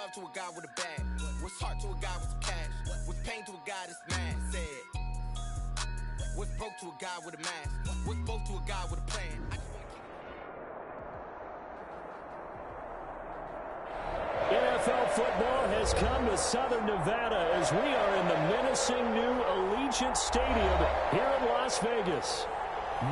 love to a guy with a bag? What's heart to a guy with some cash? What's pain to a guy that's mad? Said, what's broke to a guy with a mask? What's both to a guy with a plan? NFL football has come to Southern Nevada as we are in the menacing new Allegiant Stadium here in Las Vegas.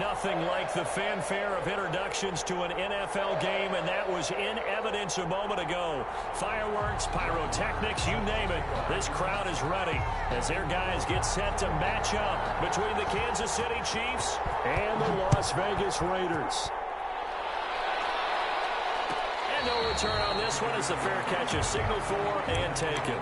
Nothing like the fanfare of introductions to an NFL game, and that was in evidence a moment ago. Fireworks, pyrotechnics, you name it. This crowd is ready as their guys get set to match up between the Kansas City Chiefs and the Las Vegas Raiders. And no return on this one as the fair catch is signaled for and taken.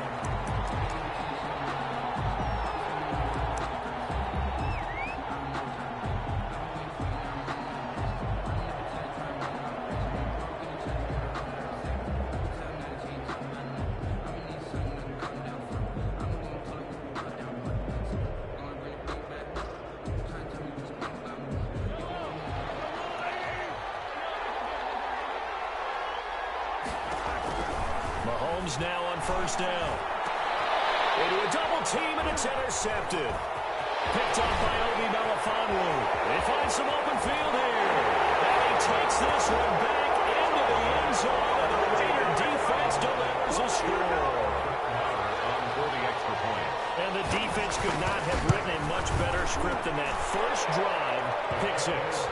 Now on first down. Into a double team, and it's intercepted. Picked up by Obi Melifonwu. They find some open field here. And he takes this one back into the end zone, and the Raider defense delivers a score. For the extra point. And the defense could not have written a much better script than that first drive, pick six.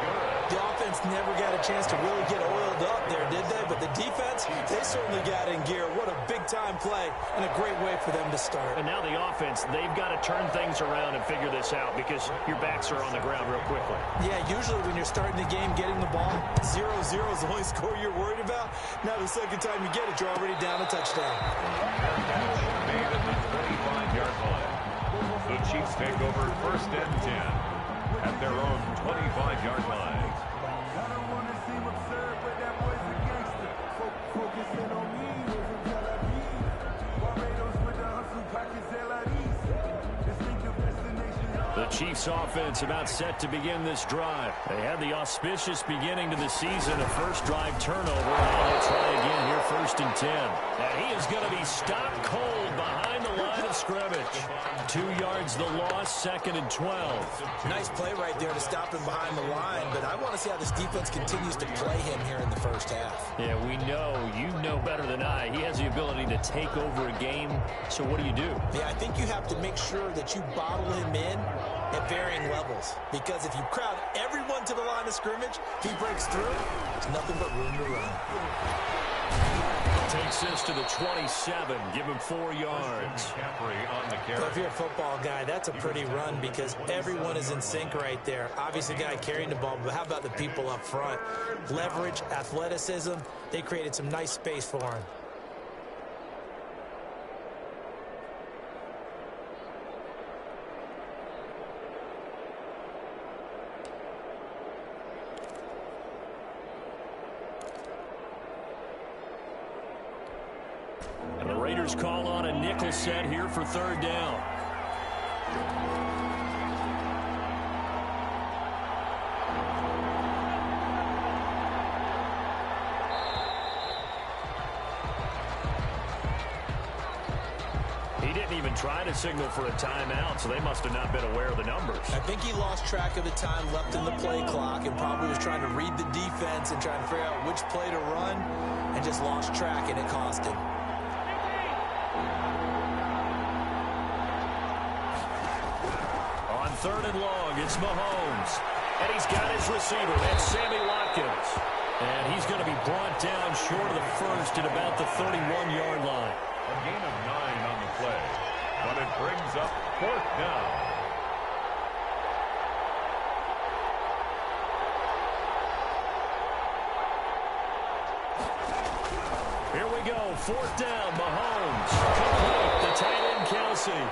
The offense never got a chance to really get oiled up there, did they? But the defense, they certainly got in gear. What a big-time play and a great way for them to start. And now the offense, they've got to turn things around and figure this out because your backs are on the ground real quickly. Yeah, usually when you're starting the game, getting the ball, 0-0 is the only score you're worried about. Now the second time you get it, you're already down a touchdown. Made at the 25-yard line. The Chiefs take over first and 10 at their own 25-yard line. The Chiefs offense about set to begin this drive. They had the auspicious beginning to the season, a first drive turnover. Now they'll try again here, first and 10. And he is going to be stopped cold behind the line of scrimmage. 2 yards the loss, second and 12. Nice play right there to stop him behind the line, but I want to see how this defense continues to play him here in the first half. Yeah, we know. You know better than I. He has the ability to take over a game, so what do you do? Yeah, I think you have to make sure that you bottle him in at varying levels, because if you crowd everyone to the line of scrimmage, if he breaks through, there's nothing but room to run. Takes this to the 27, give him 4 yards. So if you're a football guy, that's a pretty run because everyone is in sync right there. Obviously, the guy carrying the ball, but how about the people up front? Leverage, athleticism, they created some nice space for him. And the Raiders call on a nickel set here for third down. He didn't even try to signal for a timeout, so they must have not been aware of the numbers. I think he lost track of the time left in the play clock and probably was trying to read the defense and trying to figure out which play to run and just lost track, and it cost him. On third and long, it's Mahomes. And he's got his receiver. That's Sammy Watkins. And he's going to be brought down short of the first at about the 31-yard line. A gain of 9 on the play, but it brings up fourth down. Here we go, fourth down, Mahomes. Complete, the tight end, Kelsey.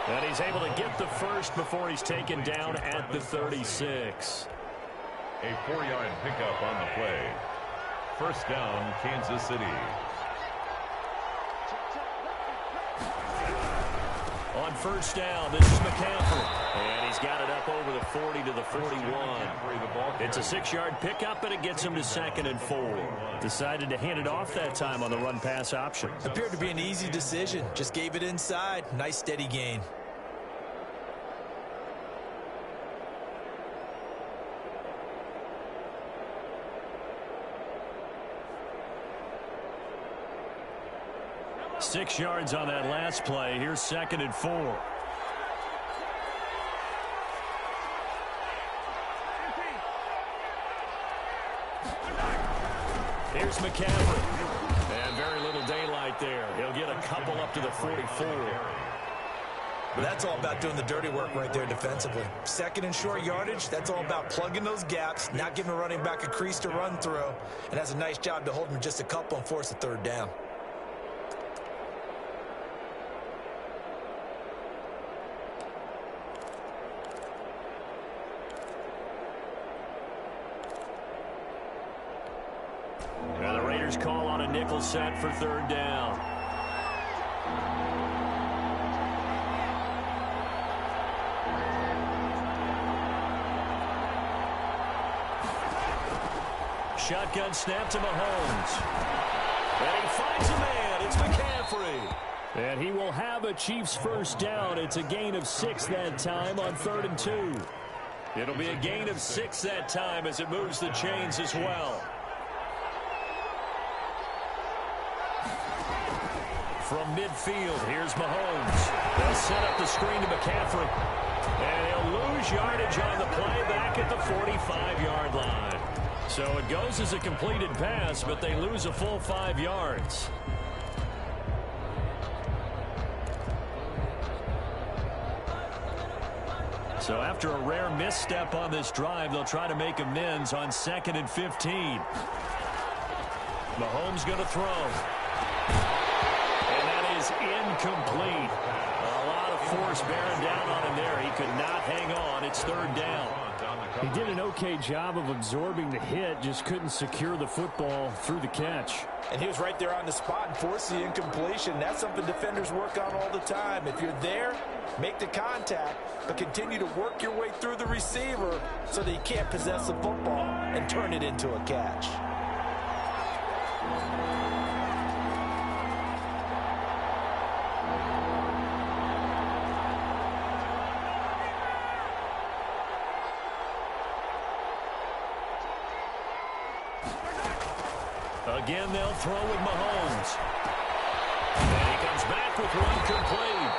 And he's able to get the first before he's taken down at the 36. A 4-yard pickup on the play. First down, Kansas City. On on first down. This is McCaffrey. And he's got it up over the 40 to the 41. It's a 6-yard pickup, and it gets him to 2nd and 4. Decided to hand it off that time on the run-pass option. Appeared to be an easy decision. Just gave it inside. Nice steady gain. Six yards on that last play. Here's 2nd and 4. Here's McCaffrey. And very little daylight there. He'll get a couple up to the 44. That's all about doing the dirty work right there defensively. 2nd and short yardage, that's all about plugging those gaps, not giving a running back a crease to run through, and has a nice job to hold him just a couple and force a 3rd down. And the Raiders call on a nickel set for 3rd down. Shotgun snap to Mahomes. And he finds a man. It's McCaffrey. And he will have a Chiefs first down. It's a gain of 6 that time on 3rd and 2. It'll be a gain of 6 that time as it moves the chains as well. From midfield, here's Mahomes. They'll set up the screen to McCaffrey. And he'll lose yardage on the play back at the 45-yard line. So it goes as a completed pass, but they lose a full 5 yards. So after a rare misstep on this drive, they'll try to make amends on 2nd and 15. Mahomes going to throw. Incomplete. A lot of force bearing down on him there. He could not hang on. It's 3rd down. He did an okay job of absorbing the hit, just couldn't secure the football through the catch. And he was right there on the spot and forced the incompletion. That's something defenders work on all the time. If you're there, make the contact, but continue to work your way through the receiver so that he can't possess the football and turn it into a catch. Again, they'll throw with Mahomes. And he comes back with one complete.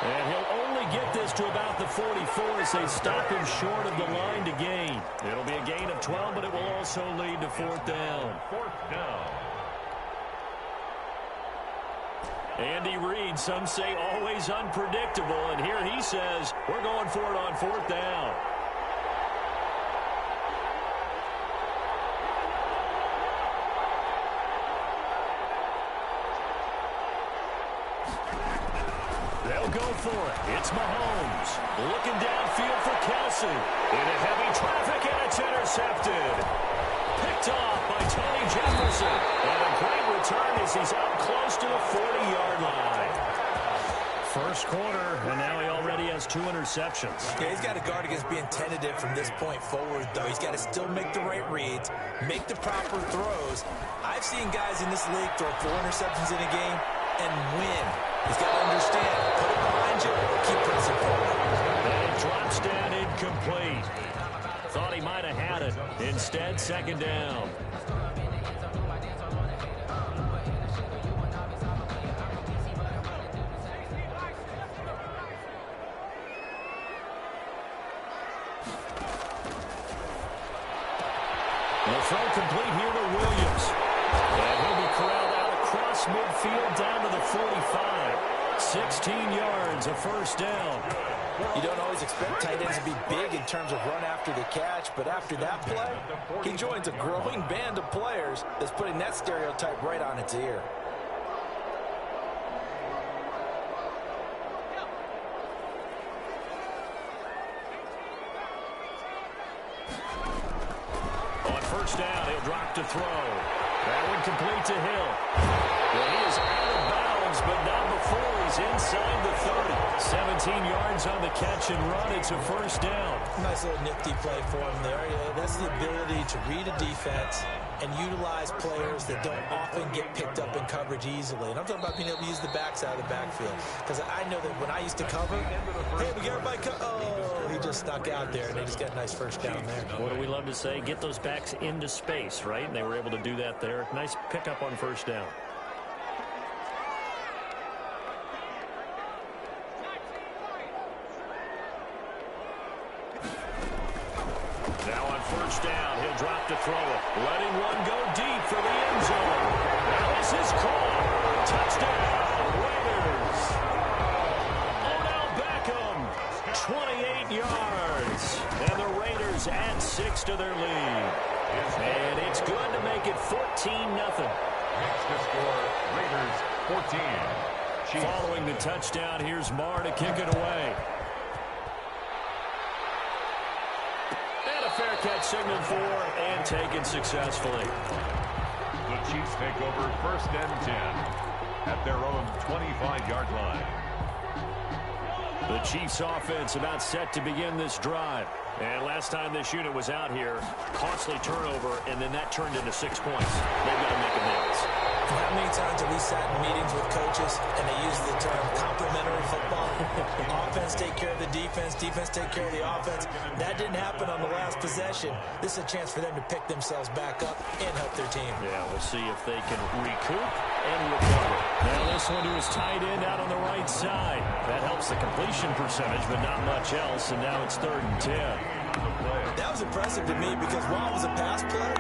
And he'll only get this to about the 44 as they stop him short of the line to gain. It'll be a gain of 12, but it will also lead to 4th down. 4th down. Andy Reid, some say always unpredictable, and here he says, we're going for it on 4th down. They'll go for it. It's Mahomes. Looking downfield for Kelsey. Into heavy traffic, and it's intercepted. Picked off by Tony Jefferson. And a great return as he's up close to the 40-yard line. First quarter, and now he already has 2 interceptions. Yeah, he's got to guard against being tentative from this point forward, though. He's got to still make the right reads, make the proper throws. I've seen guys in this league throw 4 interceptions in a game and win. He's got to understand, put it behind you, keep pressing forward. And it drops down incomplete. Thought he might have had it. Instead, 2nd down. The throw complete here to Williams. And he'll be corralled out across midfield down to the 45. 16 yards, a first down. You don't always expect tight ends to be big in terms of run after the catch, but after that play, he joins a growing band of players that's putting that stereotype right on its ear. On first down, he'll drop to throw. That one complete to Hill. Well, he is out of bounds downs, but not before he's inside the 30. 17 yards on the catch and run. It's a first down. Nice little nifty play for him there. Yeah, that's the ability to read a defense and utilize players that don't often get picked up in coverage easily. And I'm talking about being able to use the backs out of the backfield. Because I know that when I used to cover, hey, we got everybody oh, he just snuck out there, and they just got a nice first down there. What do we love to say? Get those backs into space, right? And they were able to do that there. Nice pickup on first down. Now on first down, he'll drop to throw it. Letting one go deep for the end zone. Now this is caught. Touchdown, Raiders. Odell Beckham, 28 yards. And the Raiders add 6 to their lead. And it's good to make it 14-0. Next to score, Raiders 14. Chiefs. Following the touchdown, here's Marr to kick it away. Fair catch signaled for and taken successfully. The Chiefs take over first and 10 at their own 25-yard line. The Chiefs offense about set to begin this drive. And last time this unit was out here, costly turnover, and then that turned into 6 points. They've got to make amends. How many times have we sat in meetings with coaches and they use the term complementary football? Offense take care of the defense, defense take care of the offense. That didn't happen on the last possession. This is a chance for them to pick themselves back up and help their team. Yeah, we'll see if they can recoup and recover. Now this one to his tight end out on the right side. That helps the completion percentage, but not much else, and now it's 3rd and 10. That was impressive to me because while it was a pass play,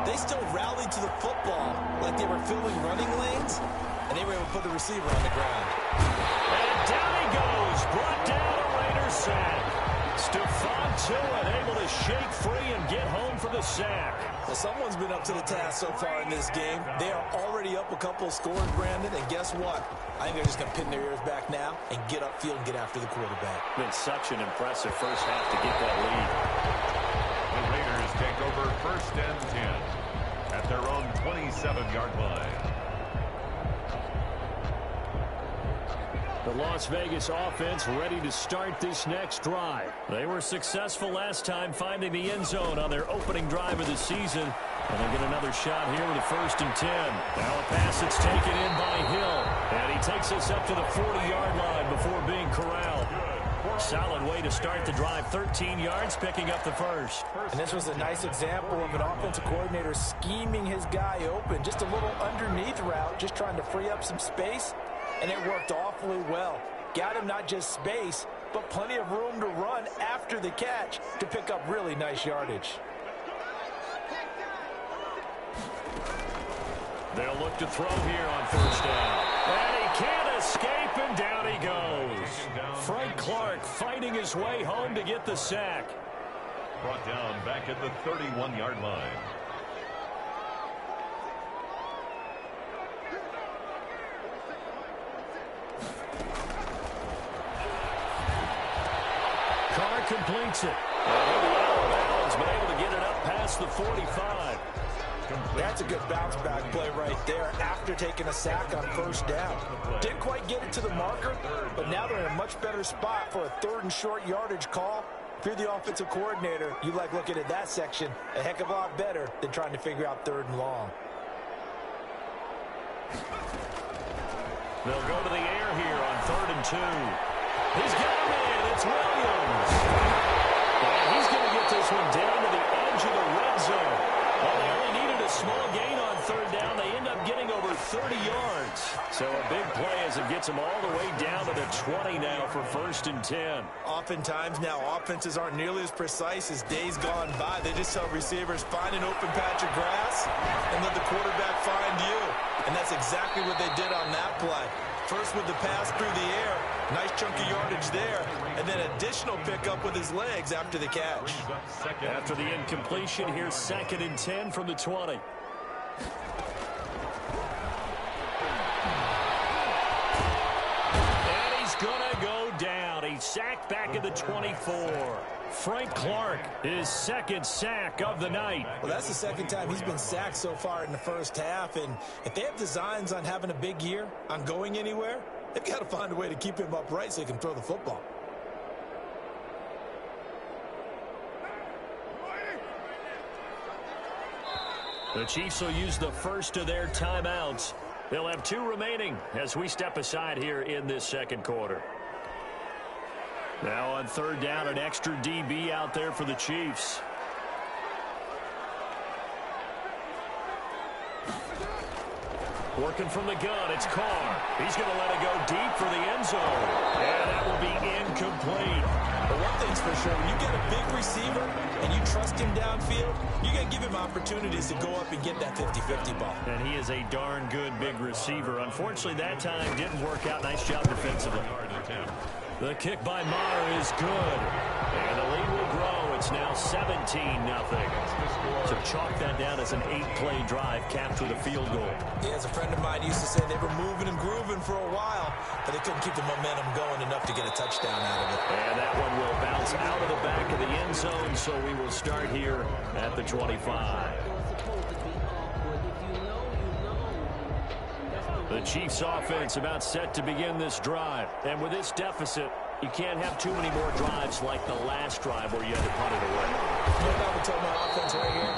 they still rallied to the football like they were filling running lanes, and they were able to put the receiver on the ground. And down he goes, brought down a Raiders sack. Stephon Tuitt able to shake free and get home for the sack. Well, someone's been up to the task so far in this game. They are already up a couple of scores, Brandon, and guess what? I think they're just going to pin their ears back now and get upfield and get after the quarterback. Been such an impressive first half to get that lead. The Raiders take over first and 10 at their own 27-yard line. The Las Vegas offense ready to start this next drive. They were successful last time finding the end zone on their opening drive of the season. And they get another shot here with a 1st and 10. Now a pass that's taken in by Hill. And he takes us up to the 40-yard line before being corralled. Solid way to start the drive. 13 yards, picking up the first. And this was a nice example of an offensive coordinator scheming his guy open. Just a little underneath route, just trying to free up some space. And it worked awfully well. Got him not just space, but plenty of room to run after the catch to pick up really nice yardage. They'll look to throw here on first down. And he can't escape, and down he goes. Frank Clark fighting his way home to get the sack. Brought down back at the 31-yard line. Carr completes it. And he'll be out of bounds, but able to get it up past the 45. That's a good bounce back play right there after taking a sack on first down. Didn't quite get it to the marker, but now they're in a much better spot for a 3rd and short yardage call. If you're the offensive coordinator, you like looking at that section a heck of a lot better than trying to figure out 3rd and long. They'll go to the air here on 3rd and 2. He's got him in. It's Williams. And he's going to get this one down to the edge of the red zone. Well, they only needed a small gain on 3rd down. They end up getting over 30 yards. So a big play as it gets them all the way down to the 20 now for 1st and 10. Oftentimes now offenses aren't nearly as precise as days gone by. They just tell receivers, find an open patch of grass and let the quarterback find you. And that's exactly what they did on that play. First with the pass through the air, nice chunk of yardage there, and then additional pickup with his legs after the catch. After the incompletion, here's 2nd and 10 from the 20. And he's going to go down. He's sacked back at the 24. Frank Clark, his second sack of the night. Well, that's the second time he's been sacked so far in the first half, and if they have designs on having a big year, on going anywhere, they've got to find a way to keep him upright so he can throw the football. The Chiefs will use the first of their timeouts. They'll have 2 remaining as we step aside here in this second quarter. Now on third down, an extra DB out there for the Chiefs. Working from the gun, it's Carr. He's going to let it go deep for the end zone. And that will be incomplete. But one thing's for sure, when you get a big receiver and you trust him downfield, you're going to give him opportunities to go up and get that 50-50 ball. And he is a darn good big receiver. Unfortunately, that time didn't work out. Nice job defensively. The kick by Maher is good. And the lead will grow. It's now 17-0. So chalk that down as an 8-play drive capped with a field goal. Yeah, as a friend of mine used to say, they were moving and grooving for a while, but they couldn't keep the momentum going enough to get a touchdown out of it. And that one will bounce out of the back of the end zone, so we will start here at the 25. The Chiefs offense about set to begin this drive. And with this deficit, you can't have too many more drives like the last drive where you had to punt it away. You know what I'm talking about offense right here?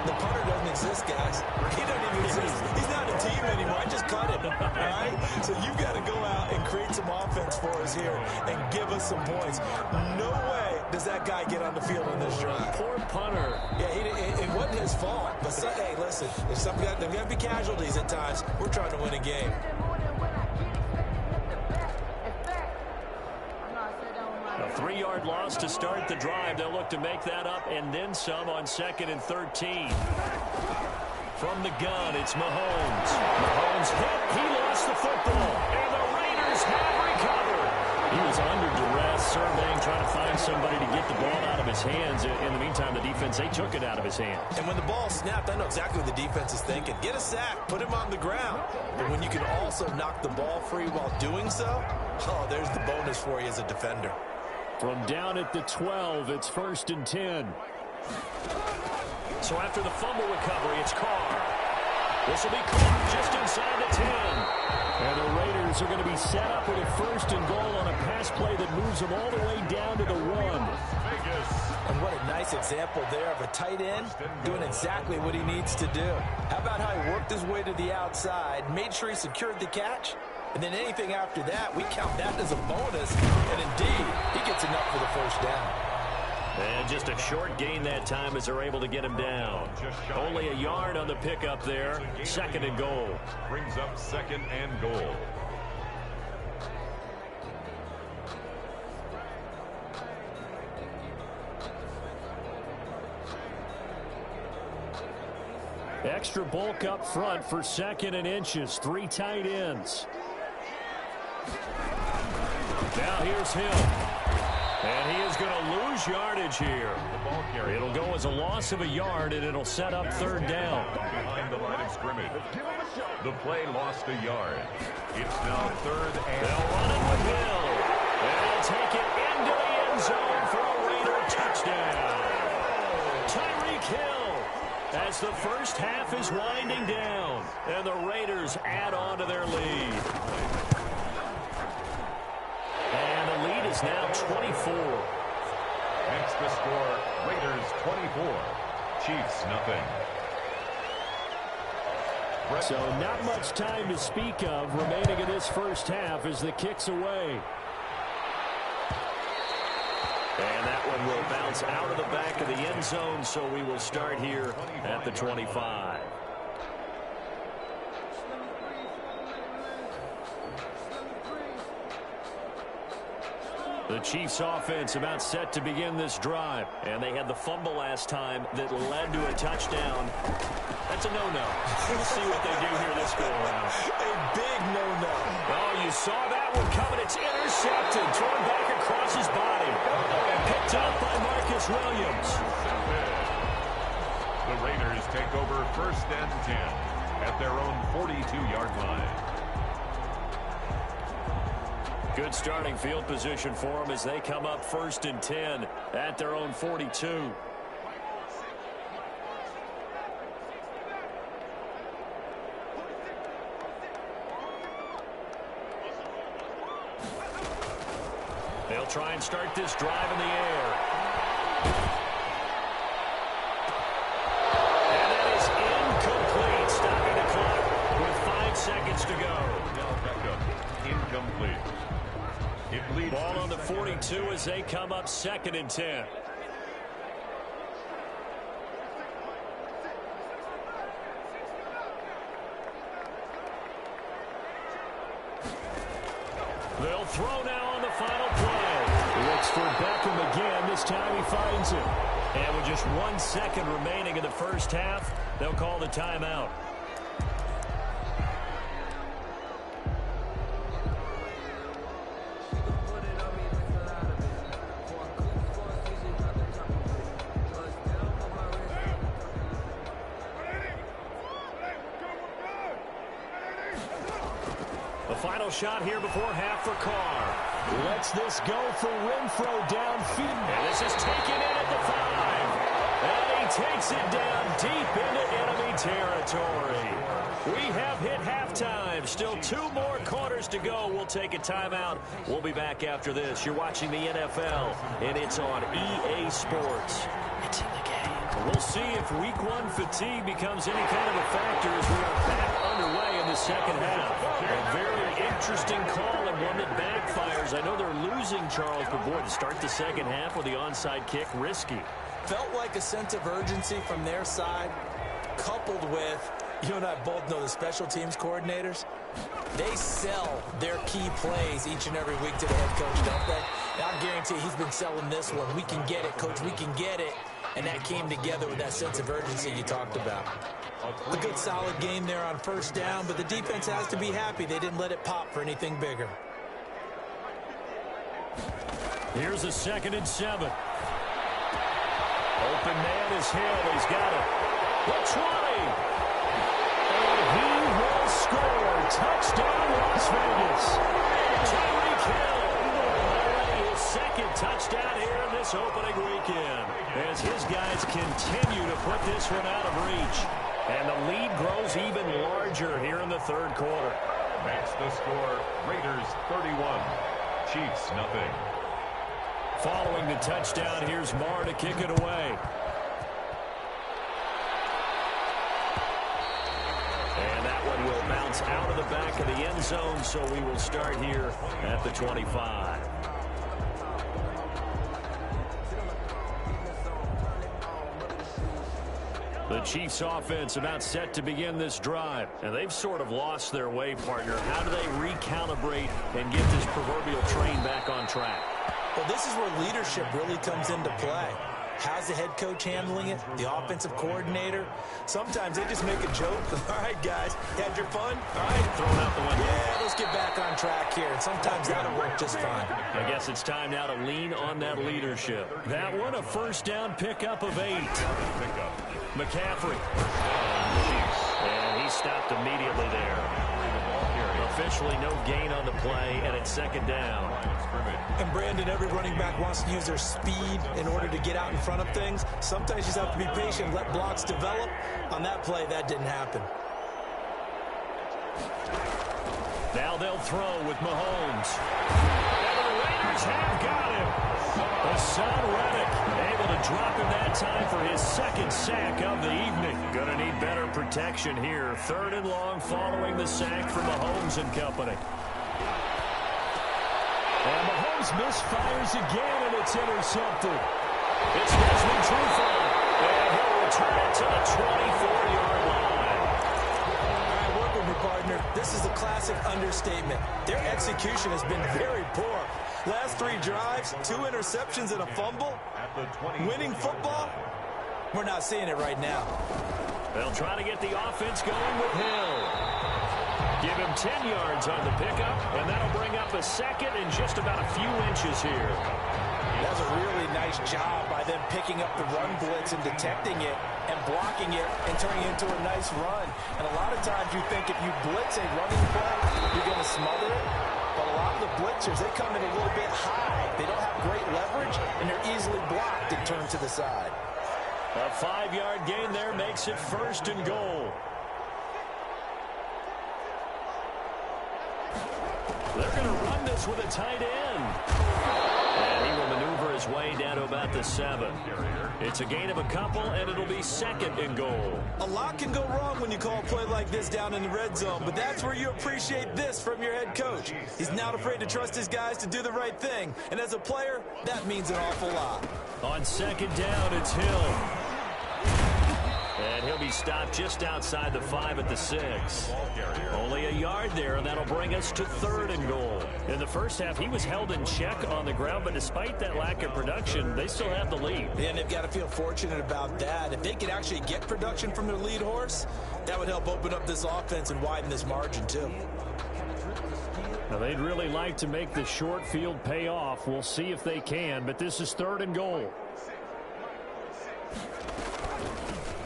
The punter doesn't exist, guys. He doesn't even exist. He's not a team anymore. I just cut him, all right? So you've got to go out and create some offense for us here and give us some points. No way does that guy get on the field on this drive. Poor punter. Yeah, it wasn't his fault. But, hey, listen, if there's got to be casualties at times. We're trying to win a game. A 3-yard loss to start the drive. They'll look to make that up and then some on 2nd and 13. From the gun, it's Mahomes. Mahomes hit. He lost the football. And the Raiders have recovered. He was under duress, surveying, trying to find somebody to get the ball out of his hands. In the meantime, the defense, they took it out of his hands. And when the ball snapped, I know exactly what the defense is thinking. Get a sack. Put him on the ground. But when you can also knock the ball free while doing so, oh, there's the bonus for you as a defender. From down at the 12, it's 1st and 10. So after the fumble recovery, it's Carr. This will be caught just inside the 10. And the Raiders are going to be set up with a 1st and goal on a pass play that moves them all the way down to the 1. And what a nice example there of a tight end doing exactly what he needs to do. How about how he worked his way to the outside, made sure he secured the catch, and then anything after that, we count that as a bonus. And indeed, he gets enough for the 1st down. And just a short gain that time as they're able to get him down. Only a yard on the pickup there. 2nd and goal. Brings up 2nd and goal. Extra bulk up front for 2nd and inches. 3 tight ends. Now here's Hill. And he is going to lose yardage here. It'll go as a loss of a yard, and it'll set up 3rd down. Behind the line of scrimmage. The play lost a yard. It's now 3rd and... They'll run it with Hill. And they'll take it into the end zone for a Raider touchdown. Tyreek Hill, as the first half is winding down, and the Raiders add on to their lead. And the lead is now 24. Makes the score Raiders 24, Chiefs nothing. So not much time to speak of remaining in this first half as the kick's away. And that one will bounce out of the back of the end zone, so we will start here at the 25. The Chiefs offense about set to begin this drive. And they had the fumble last time that led to a touchdown. That's a no-no. We'll see what they do here this go-around. A big no-no. Oh, you saw that one coming. It's intercepted. Thrown back across his body. Picked up by Marcus Williams. The Raiders take over 1st and 10 at their own 42-yard line. Good starting field position for them as they come up 1st and 10 at their own 42. They'll try and start this drive in the air. And that is incomplete, stopping the clock with 5 seconds to go. Incomplete. Ball on the 42 as they come up 2nd and 10. They'll throw now on the final play. Looks for Beckham again. This time he finds him. And with just 1 second remaining in the first half, they'll call the timeout. Final shot here before half for Carr. Lets this go for Renfro downfield. And this is taken in at the 5. And he takes it down deep into enemy territory. We have hit halftime. Still 2 more quarters to go. We'll take a timeout. We'll be back after this. You're watching the NFL, and it's on EA Sports. It's in the game. We'll see if Week 1 fatigue becomes any kind of a factor as we are back underway in the second half. A very interesting call and one that backfires. I know they're losing, Charles, but boy, to start the second half with the onside kick, risky. Felt like a sense of urgency from their side, coupled with, you and I both know the special teams coordinators, they sell their key plays each and every week to the head coach, don't they? And I guarantee he's been selling this one. We can get it, coach, we can get it. And that came together with that sense of urgency you talked about. A good solid game there on first down, but the defense has to be happy they didn't let it pop for anything bigger. Here's a 2nd and 7. Open man is Hill. He's got it. The 20. And he will score. Touchdown, Las Vegas. Tyreek Hill. His 2nd touchdown here in this opening weekend, as his guys continue to put this one out of reach. And the lead grows even larger here in the 3rd quarter. That's the score. Raiders 31. Chiefs nothing. Following the touchdown, here's Marr to kick it away. And that one will bounce out of the back of the end zone, so we will start here at the 25. The Chiefs offense about set to begin this drive, and they've sort of lost their way, partner. How do they recalibrate and get this proverbial train back on track? Well, this is where leadership really comes into play. How's the head coach handling it? The offensive coordinator? Sometimes they just make a joke. All right, guys, had your fun? All right, throw it out the window. Yeah, let's get back on track here. And sometimes that'll work just fine. I guess it's time now to lean on that leadership. That one, a first down pickup of 8. McCaffrey. And he stopped immediately there. Officially no gain on the play, and it's 2nd down. And Brandon, every running back wants to use their speed in order to get out in front of things. Sometimes you just have to be patient, let blocks develop. On that play, that didn't happen. Now they'll throw with Mahomes. And the Raiders have got him. Hassan Reddick able to drop him that time for his 2nd sack of the evening. Gonna need better protection here. 3rd and long following the sack from Mahomes and company. And Mahomes misfires again, and it's intercepted. It's Desmond Trufant, and he'll return it to the 24-yard line. All right, work with me, partner. This is a classic understatement. Their execution has been very poor. Last 3 drives, 2 interceptions and a fumble. Winning football? We're not seeing it right now. They'll try to get the offense going with Hill. Give him 10 yards on the pickup, and that'll bring up a 2nd and just about a few inches here. That was a really nice job by them picking up the run blitz and detecting it and blocking it and turning it into a nice run. And a lot of times you think if you blitz a running play, you're going to smother it. But a lot of the blitzers, they come in a little bit high. They don't have great leverage, and they're easily blocked and turned to the side. A 5-yard gain there makes it 1st and goal. They're going to run this with a tight end. And he will maneuver his way down to about the 7. It's a gain of a couple, and it'll be 2nd and goal. A lot can go wrong when you call a play like this down in the red zone, but that's where you appreciate this from your head coach. He's not afraid to trust his guys to do the right thing, and as a player, that means an awful lot. On 2nd down, it's Hill. And he'll be stopped just outside the 5 at the 6. Only a yard there, and that'll bring us to 3rd and goal. In the first half, he was held in check on the ground, but despite that lack of production, they still have the lead. And they've got to feel fortunate about that. If they could actually get production from their lead horse, that would help open up this offense and widen this margin, too. Now, they'd really like to make the short field pay off. We'll see if they can, but this is 3rd and goal.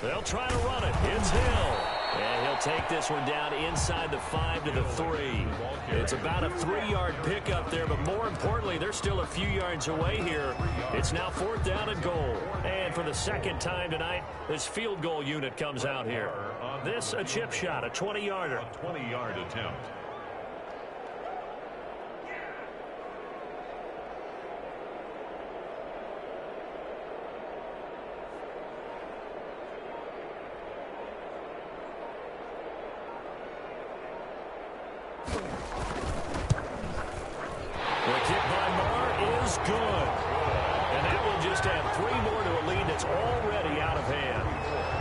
They'll try to run it. It's Hill. And he'll take this one down inside the 5 to the 3. It's about a 3-yard pickup there, but more importantly, they're still a few yards away here. It's now 4th down and goal. And for the 2nd time tonight, this field goal unit comes out here. This a chip shot, a 20-yarder. A 20-yard attempt. Good. And that will just add 3 more to a lead that's already out of hand.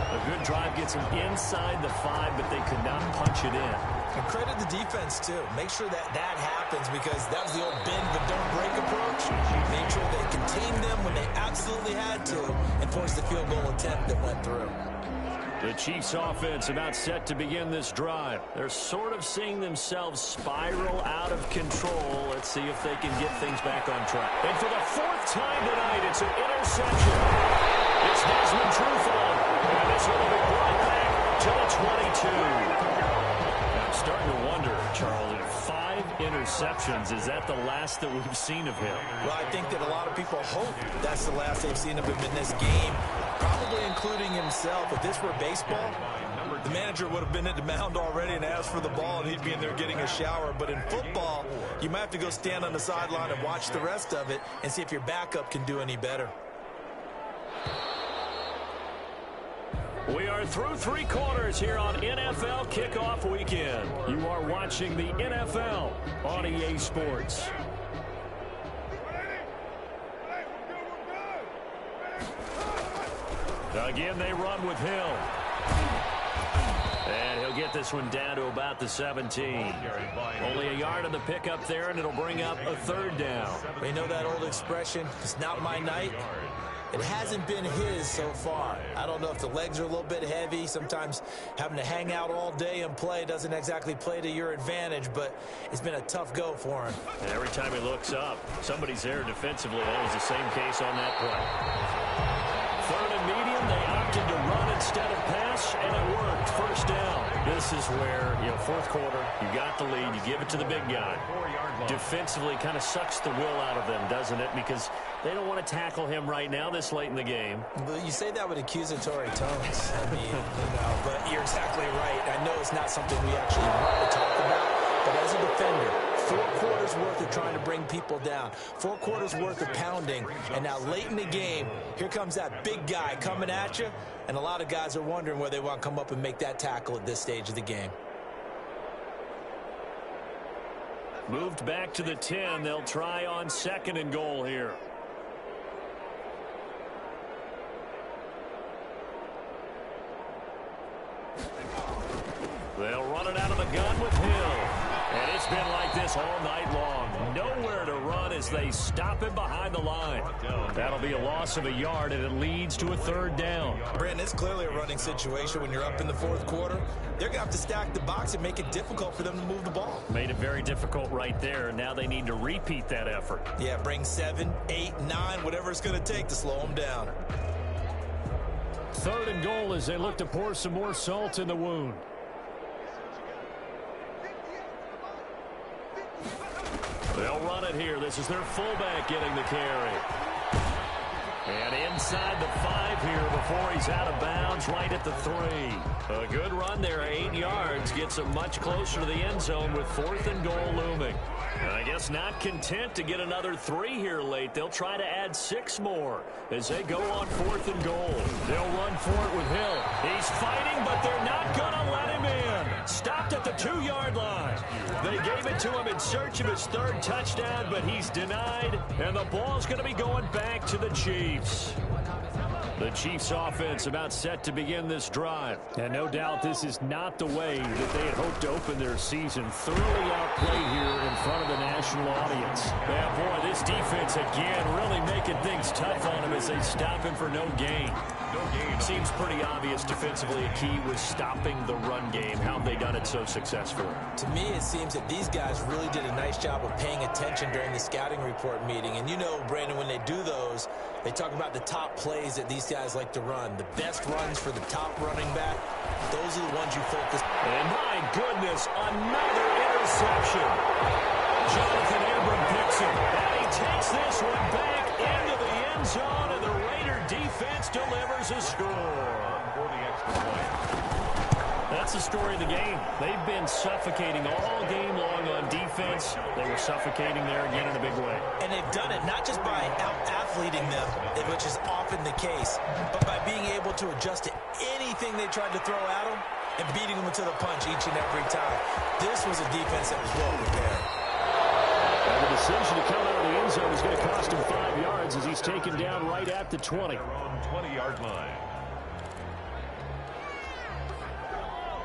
A good drive gets them inside the 5, but they could not punch it in. And credit the defense, too. Make sure that happens because that was the old bend but don't break approach. Made sure they contained them when they absolutely had to and forced the field goal attempt that went through. The Chiefs offense about set to begin this drive. They're sort of seeing themselves spiral out of control. Let's see if they can get things back on track. And for the 4th time tonight, it's an interception. It's Desmond Trufant. And this one will be brought back to the 22. Now, I'm starting to wonder, Charles, 5 interceptions. Is that the last that we've seen of him? Well, I think that a lot of people hope that's the last they've seen of him in this game. Probably including himself. If this were baseball, the manager would have been at the mound already and asked for the ball, and he'd be in there getting a shower. But in football, you might have to go stand on the sideline and watch the rest of it and see if your backup can do any better. We are through 3 quarters here on NFL Kickoff Weekend. You are watching the NFL on EA Sports. Again, they run with Hill. And he'll get this one down to about the 17. Only a yard on the pickup there, and it'll bring up a 3rd down. We know that old expression, it's not my night. It hasn't been his so far. I don't know if the legs are a little bit heavy. Sometimes having to hang out all day and play doesn't exactly play to your advantage, but it's been a tough go for him. And every time he looks up, somebody's there defensively. That was the same case on that play. 3rd and medium, they opted to run instead of pass, and it worked. 1st down. This is where, 4th quarter, you got the lead, you give it to the big guy. Defensively kind of sucks the will out of them, doesn't it? Because they don't want to tackle him right now this late in the game. You say that with accusatory tones. I mean, but you're exactly right. I know it's not something we actually want to talk about, but as a defender, 4 quarters worth of trying to bring people down, 4 quarters worth of pounding, and now late in the game, here comes that big guy coming at you, and a lot of guys are wondering whether they want to come up and make that tackle at this stage of the game. Moved back to the 10. They'll try on 2nd and goal here. They'll run it out of the gun with Hill. And it's been like this all night long. Nowhere to run as they stop him behind the line. That'll be a loss of a yard, and it leads to a 3rd down. Brandon, it's clearly a running situation when you're up in the 4th quarter. They're going to have to stack the box and make it difficult for them to move the ball. Made it very difficult right there. Now they need to repeat that effort. Yeah, bring 7, 8, 9, whatever it's going to take to slow them down. 3rd and goal as they look to pour some more salt in the wound. it here. This is their fullback getting the carry. And inside the 5 here before he's out of bounds, right at the 3. A good run there, 8 yards, gets him much closer to the end zone with 4th and goal looming. And I guess not content to get another 3 here late. They'll try to add 6 more as they go on 4th and goal. They'll run for it with Hill. He's fighting, but they're not going to let him in. Stopped at the 2-yard line. They gave it to him in search of his 3rd touchdown, but he's denied, and the ball's going to be going back to the Chiefs. The Chiefs offense about set to begin this drive. And no doubt this is not the way that they had hoped to open their season. Thoroughly outplayed here in front of the national audience. Yeah, boy, this defense again really making things tough on him as they stop him for no gain. Seems pretty obvious defensively a key was stopping the run game. How have they done it so successfully? To me, it seems that these guys really did a nice job of paying attention during the scouting report meeting. And you know, Brandon, when they do those, they talk about the top plays that these guys like to run. The best runs for the top running back, those are the ones you focus on. And my goodness, another interception. Jonathan Abram picks him. And he takes this one back into the end zone, and the Raider defense delivers a score. For the extra point. That's the story of the game. They've been suffocating all game long on defense. They were suffocating there again in a big way. And they've done it not just by out-athleting them, which is often the case, but by being able to adjust to anything they tried to throw at them and beating them to the punch each and every time. This was a defense that was well prepared. And the decision to come out of the end zone is going to cost him 5 yards as he's taken down right at the 20. Their own 20-yard line.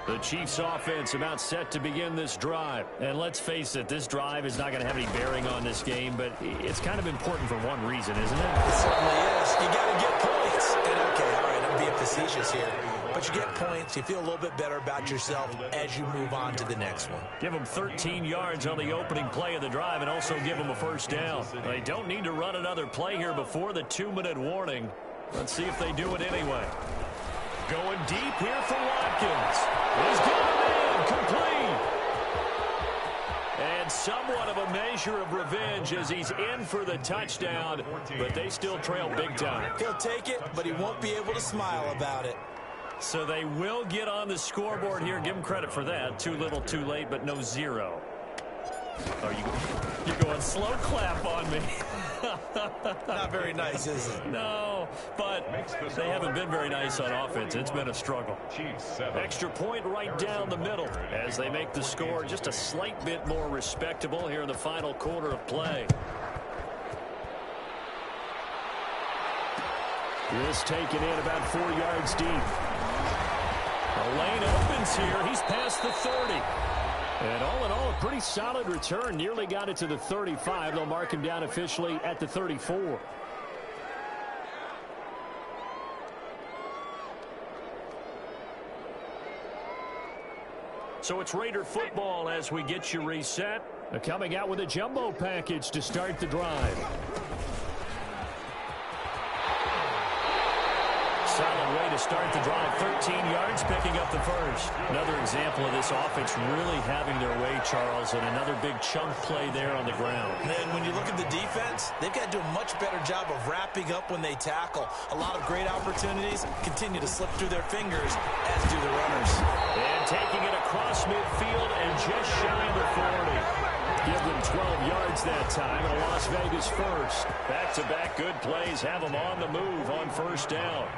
The Chiefs offense about set to begin this drive. And let's face it, this drive is not going to have any bearing on this game, but it's kind of important for one reason, isn't it? It certainly is. You got to get points. And okay, all right, I'm being facetious here. But you get points, you feel a little bit better about yourself as you move on to the next one. Give them 13 yards on the opening play of the drive and also give them a first down. They don't need to run another play here before the 2-minute warning. Let's see if they do it anyway. Going deep here for Watkins. He's got it in, complete. And somewhat of a measure of revenge as he's in for the touchdown, but they still trail big time. He'll take it, but he won't be able to smile about it. So they will get on the scoreboard here. Give them credit for that. Too little, too late, but no 0. You're going slow clap on me. Not very nice, is it? No, but they haven't been very nice on offense. It's been a struggle. Chiefs 7. Extra point right down the middle as they make the score just a slight bit more respectable here in the final quarter of play. This taken in about 4 yards deep. The lane opens here. He's past the 30. And all in all, a pretty solid return. Nearly got it to the 35. They'll mark him down officially at the 34. So it's Raider football as we get you reset. They're coming out with a jumbo package to start the drive. Solid way to start the drive. 13 yards, picking up the first. Another example of this offense really having their way, Charles, and another big chunk play there on the ground. And when you look at the defense, they've got to do a much better job of wrapping up when they tackle. A lot of great opportunities continue to slip through their fingers, as do the runners. And taking it across midfield and just shy of the 40. Give them 12 yards that time, and a Las Vegas first. Back-to-back good plays have them on the move on first down.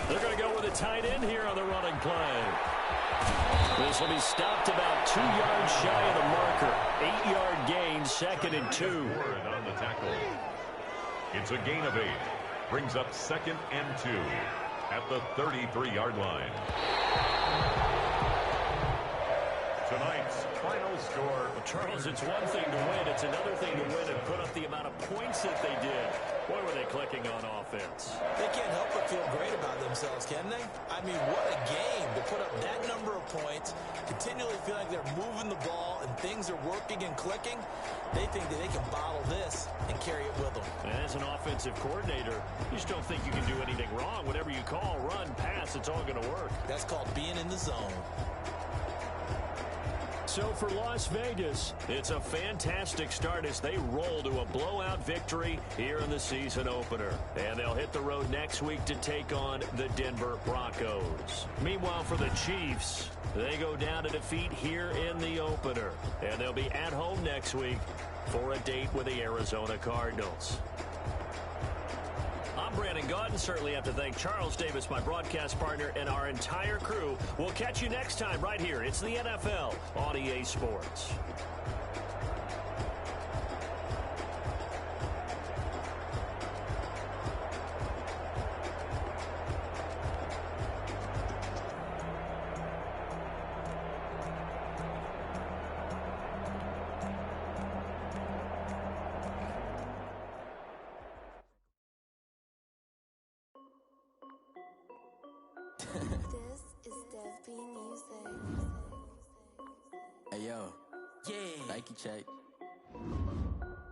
They're going to go with a tight end here on the running play. This will be stopped about 2 yards shy of the marker. 8-yard gain, 2nd and 2. On the tackle. It's a gain of 8. Brings up 2nd and 2 at the 33-yard line. Tonight's final score. score. Well, Charles, it's one thing to win. It's another thing to win and put up the amount of points that they did. Boy, were they clicking on offense. They can't help but feel great about themselves, can they? I mean, what a game to put up that number of points, continually feel like they're moving the ball and things are working and clicking. They think that they can bottle this and carry it with them. And as an offensive coordinator, you just don't think you can do anything wrong. Whatever you call, run, pass, it's all going to work. That's called being in the zone. So for Las Vegas, it's a fantastic start as they roll to a blowout victory here in the season opener. And they'll hit the road next week to take on the Denver Broncos. Meanwhile, for the Chiefs, they go down to defeat here in the opener. And they'll be at home next week for a date with the Arizona Cardinals. I'm Brandon Gaudin. Certainly have to thank Charles Davis, my broadcast partner, and our entire crew. We'll catch you next time right here. It's the NFL on EA Sports. This is Dev B Music. Hey yo, yeah, Nike check.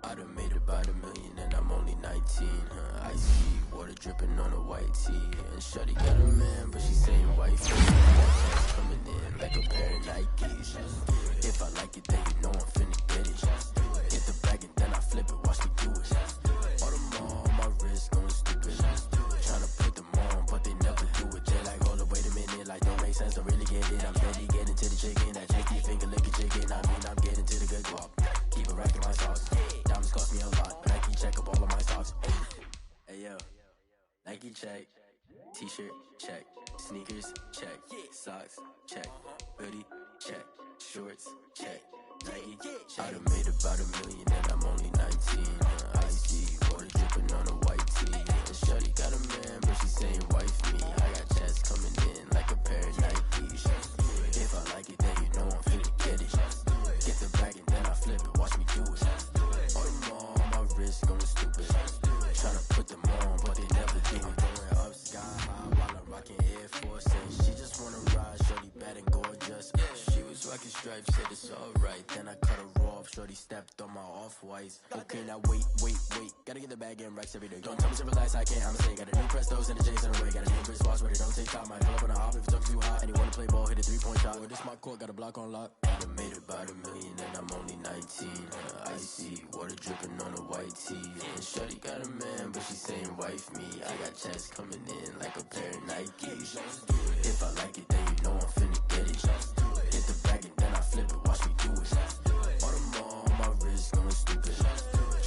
I done made about $1 million and I'm only 19. Icy water dripping on a white tee. And shawty got a man, but she saying wife. Coming in like a pair of Nikes. If I like it, then you know I'm finna get it. Get the bag and then I flip it, watch me do it. All the more on my wrist going stupid. Tryna put them on, but they never do it. They're like, hold up, wait a minute, like don't make sense, don't really get it. I'm steady getting to the chicken, that chicky finger licking chicken. I mean, I'm getting to the good guap. Keep it racking my socks. Diamonds cost me a lot. Nike check up all of my socks. Hey yo, Nike check. T-shirt check. Sneakers check. Socks check. Hoodie check. Shorts check. Nike check. I done made about $1 million and I'm only 19. Icy water dripping on a white tee. And shawty got a man, but she saying wife me. I got checks coming in like a pair of Nikes. If I like it, then you know I'm finna get it. Get the bag and then I flip it, watch me do it. All the more on my wrist going stupid. Tryna put them on, but they never do it. Going up sky high while I'm rocking Air Force. And she just wanna ride, shorty bad and gorgeous. She was rocking stripes, said it's alright. Then I cut her off, shorty stepped on my off-whites. Okay, now wait. Gotta get the bag and racks every day. Don't tell me to relax, I can't, I'ma say. Got a new Prestos and the J's in the way. Got a new Chris Boss, but it don't take time. I pull up on a hop if it talks too hot. And you wanna play ball, hit a three-point shot. Or this my court, got a block on lock. I done made about $1 million and I'm only 19. Icy water dripping on a white tee. And shawty got a man, but she saying wife me. I got checks coming in like a pair of Nikes. If I like it, then you know I'm finna get it. Get the bag and then I flip it, watch me do it. All the more on my wrist going stupid.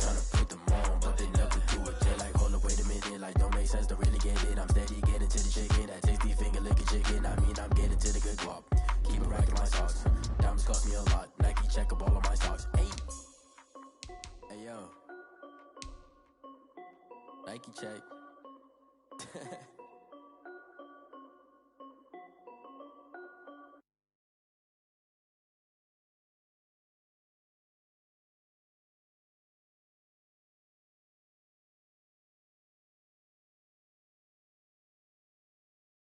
Tryna put them on, but they never do it. They're like, hold up, wait a minute, like don't make sense, don't really get it. I'm steady getting to the chicken, that tasty finger licking chicken. I mean, I'm getting to the good guap. Keep it racking my socks. Diamonds cost me a lot. Nike check up all of my socks. Hey yo, Nike check.